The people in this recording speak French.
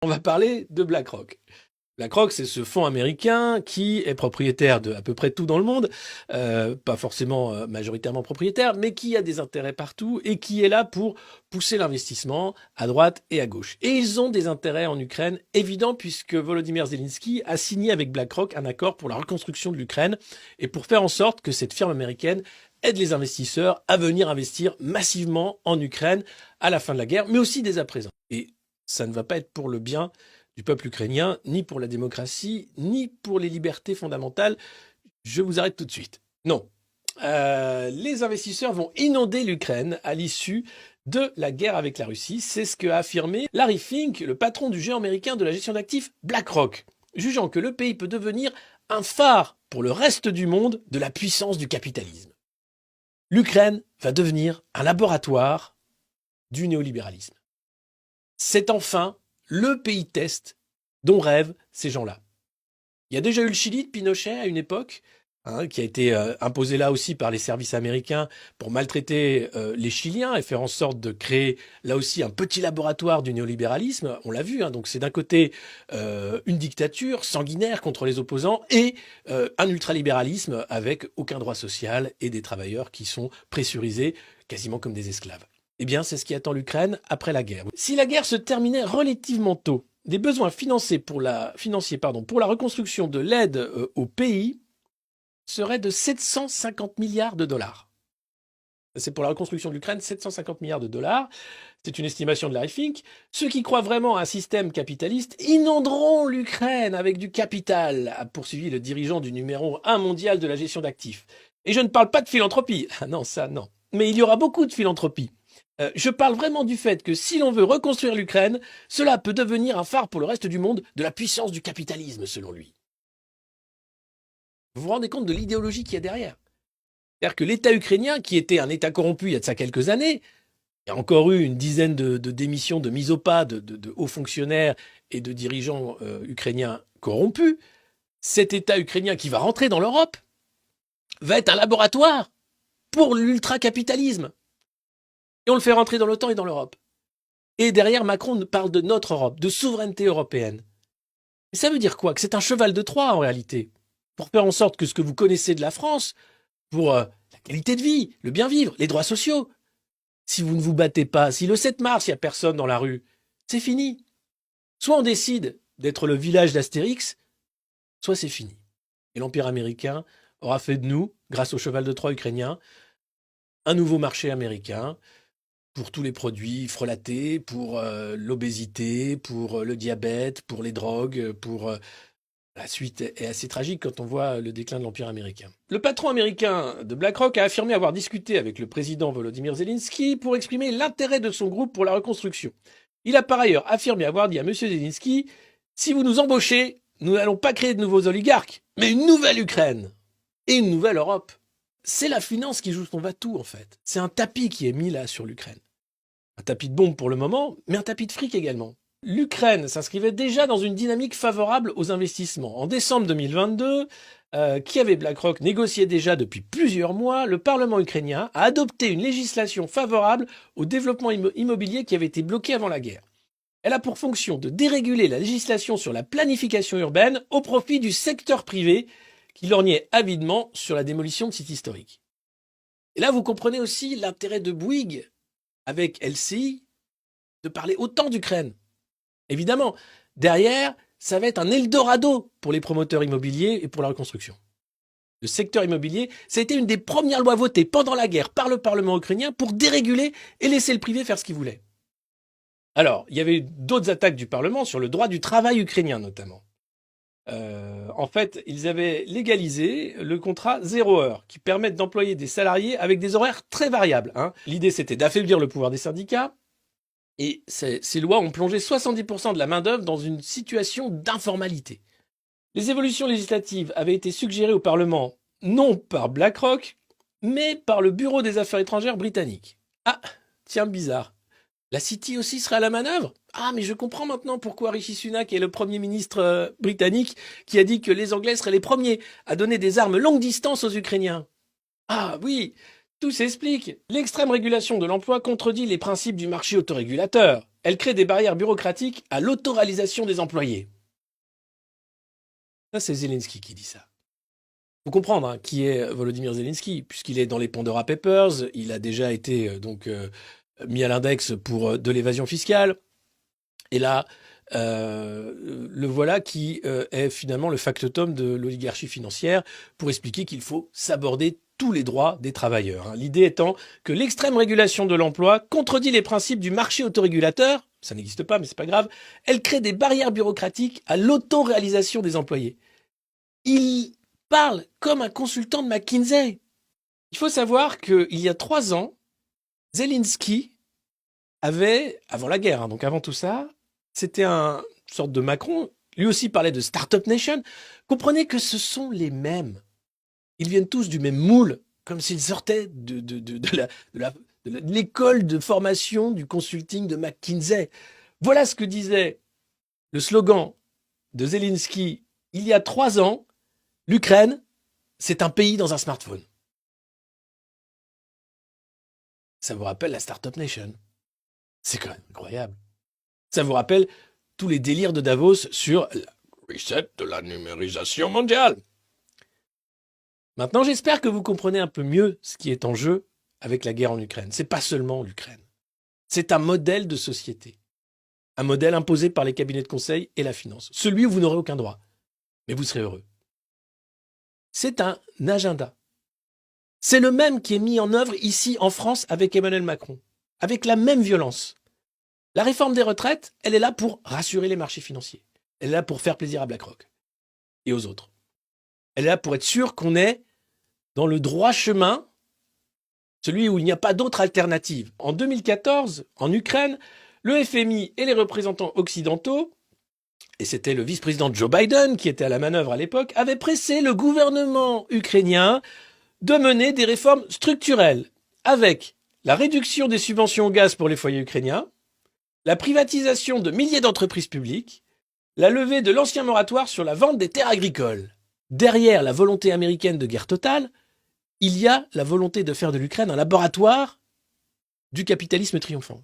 On va parler de BlackRock. BlackRock, c'est ce fonds américain qui est propriétaire de à peu près tout dans le monde, pas forcément majoritairement propriétaire, mais qui a des intérêts partout et qui est là pour pousser l'investissement à droite et à gauche. Et ils ont des intérêts en Ukraine évidents puisque Volodymyr Zelensky a signé avec BlackRock un accord pour la reconstruction de l'Ukraine et pour faire en sorte que cette firme américaine aide les investisseurs à venir investir massivement en Ukraine à la fin de la guerre, mais aussi dès à présent. Et ça ne va pas être pour le bien du peuple ukrainien, ni pour la démocratie, ni pour les libertés fondamentales. Je vous arrête tout de suite. Non. Les investisseurs vont inonder l'Ukraine à l'issue de la guerre avec la Russie. C'est ce qu'a affirmé Larry Fink, le patron du géant américain de la gestion d'actifs BlackRock, jugeant que le pays peut devenir un phare pour le reste du monde de la puissance du capitalisme. L'Ukraine va devenir un laboratoire du néolibéralisme. C'est enfin le pays test dont rêvent ces gens-là. Il y a déjà eu le Chili de Pinochet à une époque, qui a été imposé là aussi par les services américains pour maltraiter les Chiliens et faire en sorte de créer là aussi un petit laboratoire du néolibéralisme. On l'a vu, donc c'est d'un côté une dictature sanguinaire contre les opposants et un ultralibéralisme avec aucun droit social et des travailleurs qui sont pressurisés quasiment comme des esclaves. Eh bien, c'est ce qui attend l'Ukraine après la guerre. Si la guerre se terminait relativement tôt, des besoins financiers pour la reconstruction de l'aide au pays seraient de 750 milliards de dollars. C'est pour la reconstruction de l'Ukraine, 750 milliards de dollars. C'est une estimation de Larry Fink. Ceux qui croient vraiment à un système capitaliste inonderont l'Ukraine avec du capital, a poursuivi le dirigeant du numéro 1 mondial de la gestion d'actifs. Et je ne parle pas de philanthropie. Ah non, ça non. Mais il y aura beaucoup de philanthropie. Je parle vraiment du fait que si l'on veut reconstruire l'Ukraine, cela peut devenir un phare pour le reste du monde de la puissance du capitalisme, selon lui. Vous vous rendez compte de l'idéologie qu'il y a derrière? C'est-à-dire que l'État ukrainien, qui était un État corrompu il y a de ça quelques années, il y a encore eu une dizaine de démissions, de mises au pas de hauts fonctionnaires et de dirigeants ukrainiens corrompus, cet État ukrainien qui va rentrer dans l'Europe va être un laboratoire pour l'ultracapitalisme. Et on le fait rentrer dans l'OTAN et dans l'Europe. Et derrière, Macron parle de notre Europe, de souveraineté européenne. Et ça veut dire quoi? Que c'est un cheval de Troie en réalité, pour faire en sorte que ce que vous connaissez de la France, pour la qualité de vie, le bien vivre, les droits sociaux, si vous ne vous battez pas, si le 7 mars, il n'y a personne dans la rue, c'est fini. Soit on décide d'être le village d'Astérix, soit c'est fini. Et l'Empire américain aura fait de nous, grâce au cheval de Troie ukrainien, un nouveau marché américain, pour tous les produits frelatés, pour l'obésité, pour le diabète, pour les drogues, pour... La suite est assez tragique quand on voit le déclin de l'Empire américain. Le patron américain de BlackRock a affirmé avoir discuté avec le président Volodymyr Zelensky pour exprimer l'intérêt de son groupe pour la reconstruction. Il a par ailleurs affirmé avoir dit à M. Zelensky « Si vous nous embauchez, nous n'allons pas créer de nouveaux oligarques, mais une nouvelle Ukraine et une nouvelle Europe. » C'est la finance qui joue son va-tout en fait. C'est un tapis qui est mis là sur l'Ukraine. Un tapis de bombe pour le moment, mais un tapis de fric également. L'Ukraine s'inscrivait déjà dans une dynamique favorable aux investissements. En décembre 2022, qui avait BlackRock négocié déjà depuis plusieurs mois, le Parlement ukrainien a adopté une législation favorable au développement immobilier qui avait été bloqué avant la guerre. Elle a pour fonction de déréguler la législation sur la planification urbaine au profit du secteur privé qui lorgnait avidement sur la démolition de sites historiques. Et là, vous comprenez aussi l'intérêt de Bouygues, avec LCI, de parler autant d'Ukraine. Évidemment, derrière, ça va être un Eldorado pour les promoteurs immobiliers et pour la reconstruction. Le secteur immobilier, ça a été une des premières lois votées pendant la guerre par le Parlement ukrainien pour déréguler et laisser le privé faire ce qu'il voulait. Alors, il y avait d'autres attaques du Parlement sur le droit du travail ukrainien notamment. En fait, ils avaient légalisé le contrat 0 heure, qui permet d'employer des salariés avec des horaires très variables. L'idée, c'était d'affaiblir le pouvoir des syndicats, et ces lois ont plongé 70% de la main-d'œuvre dans une situation d'informalité. Les évolutions législatives avaient été suggérées au Parlement, non par BlackRock, mais par le Bureau des Affaires étrangères britannique. Ah, tiens, bizarre. La City aussi serait à la manœuvre? Ah, mais je comprends maintenant pourquoi Rishi Sunak est le Premier ministre britannique qui a dit que les Anglais seraient les premiers à donner des armes longue distance aux Ukrainiens. Ah oui, tout s'explique. L'extrême régulation de l'emploi contredit les principes du marché autorégulateur. elle crée des barrières bureaucratiques à l'autoréalisation des employés. Ça, c'est Zelensky qui dit ça. Il faut comprendre hein, qui est Volodymyr Zelensky, puisqu'il est dans les Pandora Papers, il a déjà été mis à l'index pour de l'évasion fiscale. Et là, le voilà qui est finalement le factotum de l'oligarchie financière pour expliquer qu'il faut s'aborder tous les droits des travailleurs. Hein. L'idée étant que l'extrême régulation de l'emploi contredit les principes du marché autorégulateur, ça n'existe pas mais c'est pas grave, elle crée des barrières bureaucratiques à l'autoréalisation des employés. Il parle comme un consultant de McKinsey. Il faut savoir qu'il y a 3 ans, Zelensky avait, avant la guerre, hein, donc avant tout ça, c'était une sorte de Macron. Lui aussi parlait de Startup Nation. Comprenez que ce sont les mêmes. Ils viennent tous du même moule, comme s'ils sortaient de l'école de formation du consulting de McKinsey. Voilà ce que disait le slogan de Zelensky il y a 3 ans. L'Ukraine, c'est un pays dans un smartphone. Ça vous rappelle la Startup Nation. C'est quand même incroyable. Ça vous rappelle tous les délires de Davos sur la reset de la numérisation mondiale. Maintenant, j'espère que vous comprenez un peu mieux ce qui est en jeu avec la guerre en Ukraine. C'est pas seulement l'Ukraine. C'est un modèle de société. Un modèle imposé par les cabinets de conseil et la finance. Celui où vous n'aurez aucun droit. Mais vous serez heureux. C'est un agenda. C'est le même qui est mis en œuvre ici en France avec Emmanuel Macron. Avec la même violence. La réforme des retraites, elle est là pour rassurer les marchés financiers. Elle est là pour faire plaisir à BlackRock et aux autres. Elle est là pour être sûr qu'on est dans le droit chemin, celui où il n'y a pas d'autre alternative. En 2014, en Ukraine, le FMI et les représentants occidentaux, et c'était le vice-président Joe Biden qui était à la manœuvre à l'époque, avaient pressé le gouvernement ukrainien de mener des réformes structurelles avec la réduction des subventions au gaz pour les foyers ukrainiens, la privatisation de milliers d'entreprises publiques, la levée de l'ancien moratoire sur la vente des terres agricoles. Derrière la volonté américaine de guerre totale, il y a la volonté de faire de l'Ukraine un laboratoire du capitalisme triomphant.